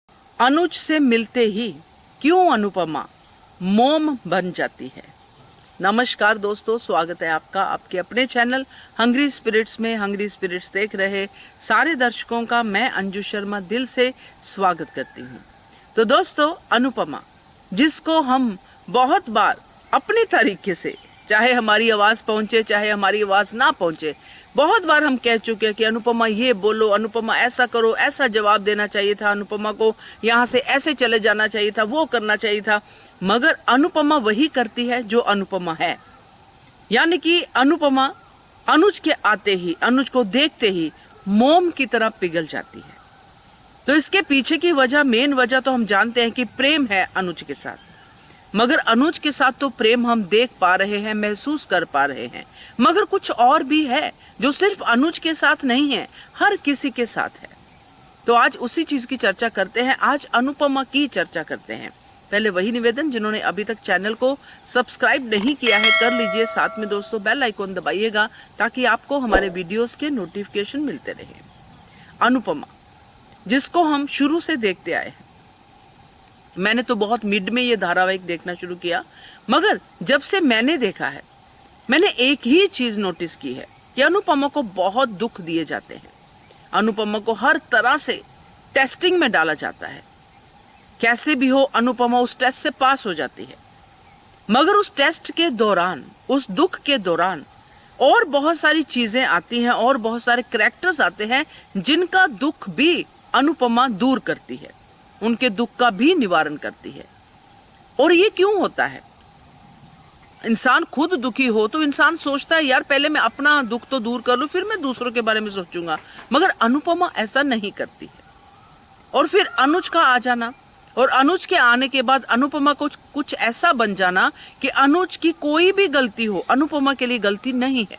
अनुज से मिलते ही क्यों अनुपमा मोम बन जाती है। नमस्कार दोस्तों, स्वागत है आपका आपके अपने चैनल हंग्री स्पिरिट्स में। हंग्री स्पिरिट्स देख रहे सारे दर्शकों का मैं अंजू शर्मा दिल से स्वागत करती हूँ। तो दोस्तों, अनुपमा जिसको हम बहुत बार अपने तरीके से, चाहे हमारी आवाज़ पहुँचे चाहे हमारी आवाज़ ना पहुँचे, बहुत बार हम कह चुके हैं कि अनुपमा ये बोलो, अनुपमा ऐसा करो, ऐसा जवाब देना चाहिए था, अनुपमा को यहाँ से ऐसे चले जाना चाहिए था, वो करना चाहिए था। मगर अनुपमा वही करती है जो अनुपमा है। यानी कि अनुपमा अनुज के आते ही, अनुज को देखते ही मोम की तरह पिघल जाती है। तो इसके पीछे की वजह, मेन वजह तो हम जानते हैं कि प्रेम है अनुज के साथ। मगर अनुज के साथ तो प्रेम हम देख पा रहे हैं, महसूस कर पा रहे हैं, मगर कुछ और भी है जो सिर्फ अनुज के साथ नहीं है, हर किसी के साथ है। तो आज उसी चीज की चर्चा करते हैं, आज अनुपमा की चर्चा करते हैं। पहले वही निवेदन, जिन्होंने अभी तक चैनल को सब्सक्राइब नहीं किया है कर लीजिए, साथ में दोस्तों बेल आइकॉन दबाइएगा ताकि आपको हमारे वीडियोस के नोटिफिकेशन मिलते रहे। अनुपमा जिसको हम शुरू से देखते आए हैं, मैंने तो बहुत मिड में ये धारावाहिक देखना शुरू किया, मगर जब से मैंने देखा है मैंने एक ही चीज नोटिस की है कि अनुपमा को बहुत दुख दिए जाते हैं। अनुपमा को हर तरह से टेस्टिंग में डाला जाता है। कैसे भी हो अनुपमा उस टेस्ट से पास हो जाती है, मगर उस टेस्ट के दौरान, उस दुख के दौरान और बहुत सारी चीजें आती हैं और बहुत सारे कैरेक्टर्स आते हैं जिनका दुख भी अनुपमा दूर करती है, उनके दुख का भी निवारण करती है। और ये क्यों होता है? इंसान खुद दुखी हो तो इंसान सोचता है यार पहले मैं अपना दुख तो दूर कर लूं, फिर मैं दूसरों के बारे में सोचूंगा। मगर अनुपमा ऐसा नहीं करती है। और फिर अनुज का आ जाना, और अनुज के आने के बाद अनुपमा को कुछ ऐसा बन जाना कि अनुज की कोई भी गलती हो, अनुपमा के लिए गलती नहीं है।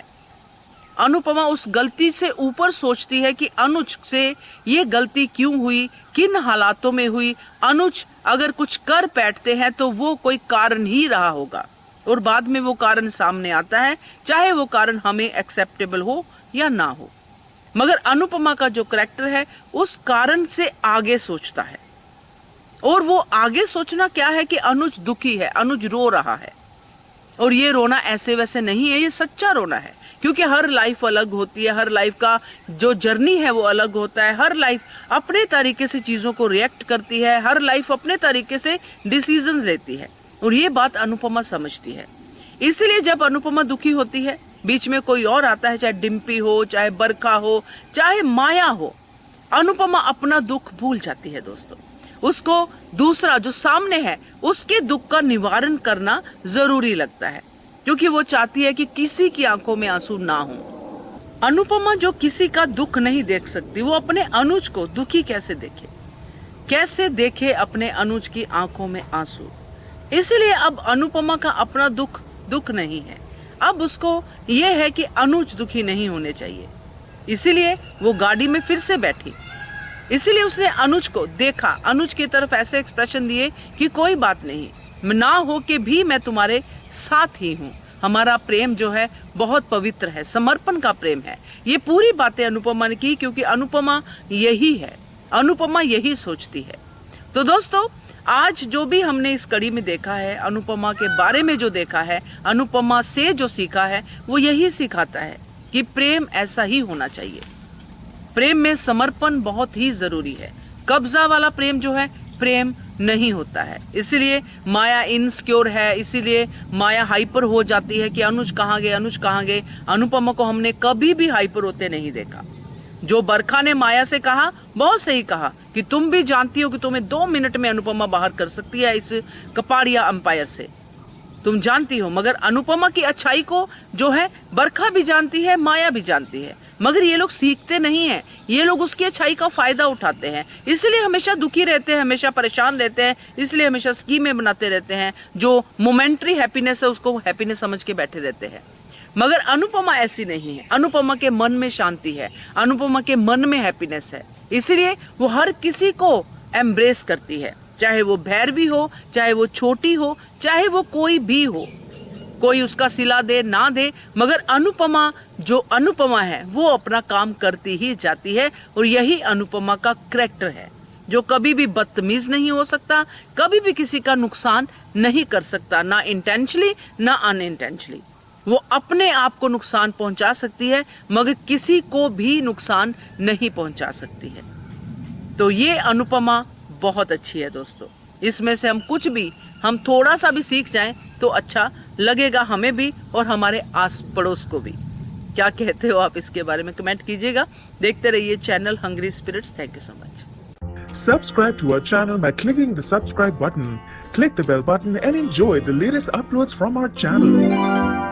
अनुपमा उस गलती से ऊपर सोचती है कि अनुज से ये गलती क्यों हुई, किन हालातों में हुई। अनुज अगर कुछ कर बैठते हैं तो वो कोई कारण ही रहा होगा, और बाद में वो कारण सामने आता है, चाहे वो कारण हमें एक्सेप्टेबल हो या ना हो। मगर अनुपमा का जो कैरेक्टर है उस कारण से आगे सोचता है। और वो आगे सोचना क्या है कि अनुज दुखी है, अनुज रो रहा है। और ये रोना ऐसे वैसे नहीं है, ये सच्चा रोना है, क्योंकि हर लाइफ अलग होती है, हर लाइफ का जो जर्नी है वो अलग होता है। हर लाइफ अपने तरीके से चीज़ों को रिएक्ट करती है, हर लाइफ अपने तरीके से डिसीजंस लेती है, और ये बात अनुपमा समझती है। इसलिए जब अनुपमा दुखी होती है, बीच में कोई और आता है, चाहे डिम्पी हो, चाहे बरखा हो, चाहे माया हो, अनुपमा अपना दुख भूल जाती है दोस्तों। उसको दूसरा जो सामने है उसके दुख का निवारण करना जरूरी लगता है, क्योंकि वो चाहती है कि किसी की आंखों में आंसू ना हो। अनुपमा जो किसी का दुख नहीं देख सकती, वो अपने अनुज को दुखी कैसे देखे, कैसे देखे अपने अनुज की आंखों में आंसू। इसलिए अब अनुपमा का अपना दुख नहीं है, अब उसको ये है कि अनुज दुखी नहीं होने चाहिए। इसीलिए वो गाड़ी में फिर से बैठी, इसीलिए उसने अनुज को देखा, अनुज की तरफ ऐसे एक्सप्रेशन दिए कि कोई बात नहीं, ना हो के भी मैं तुम्हारे साथ ही हूँ। हमारा प्रेम जो है बहुत पवित्र है, समर्पण का प्रेम है। ये पूरी बातें अनुपमा ने की, क्योंकि अनुपमा यही है, अनुपमा यही सोचती है। तो दोस्तों, आज जो भी हमने इस कड़ी में देखा है, अनुपमा के बारे में जो देखा है, अनुपमा से जो सीखा है, वो यही सिखाता है कि प्रेम ऐसा ही होना चाहिए। प्रेम में समर्पण बहुत ही जरूरी है। कब्जा वाला प्रेम जो है प्रेम नहीं होता है। इसीलिए माया इनसिक्योर है, इसीलिए माया हाइपर हो जाती है कि अनुज कहाँ गए, अनुज कहाँ गए। अनुपमा को हमने कभी भी हाइपर होते नहीं देखा। जो बरखा ने माया से कहा, बहुत सही कहा कि तुम भी जानती हो कि तुम्हें 2 मिनट में अनुपमा बाहर कर सकती है इस कपाड़िया अंपायर से, तुम जानती हो। मगर अनुपमा की अच्छाई को जो है बरखा भी जानती है, माया भी जानती है, मगर ये लोग सीखते नहीं हैं, ये लोग उसकी अच्छाई का फायदा उठाते हैं। इसलिए हमेशा दुखी रहते हैं, हमेशा परेशान रहते हैं, इसलिए हमेशा स्कीमें बनाते रहते हैं, जो मोमेंट्री हैप्पीनेस है उसको हैप्पीनेस समझ के बैठे रहते हैं। मगर अनुपमा ऐसी नहीं है, अनुपमा के मन में शांति है, अनुपमा के मन में हैप्पीनेस है। इसलिए वो हर किसी को एम्ब्रेस करती है, चाहे वो भैरवी हो, चाहे वो छोटी हो, चाहे वो कोई भी हो, कोई उसका सिला दे ना दे, मगर अनुपमा जो अनुपमा है वो अपना काम करती ही जाती है। और यही अनुपमा का कैरेक्टर है, जो कभी भी बदतमीज नहीं हो सकता, कभी भी किसी का नुकसान नहीं कर सकता, ना इंटेंशनली ना अनइंटेंशनली। वो अपने आप को नुकसान पहुंचा सकती है मगर किसी को भी नुकसान नहीं पहुंचा सकती है। तो ये अनुपमा बहुत अच्छी है दोस्तों। इसमें से हम थोड़ा सा भी सीख जाएं तो अच्छा लगेगा हमें भी और हमारे आस पड़ोस को भी। क्या कहते हो आप इसके बारे में कमेंट कीजिएगा। देखते रहिए channel Hungry Spirits. Thank you so much. Subscribe to our channel by clicking the subscribe button. Click the bell button and enjoy the latest uploads from our channel.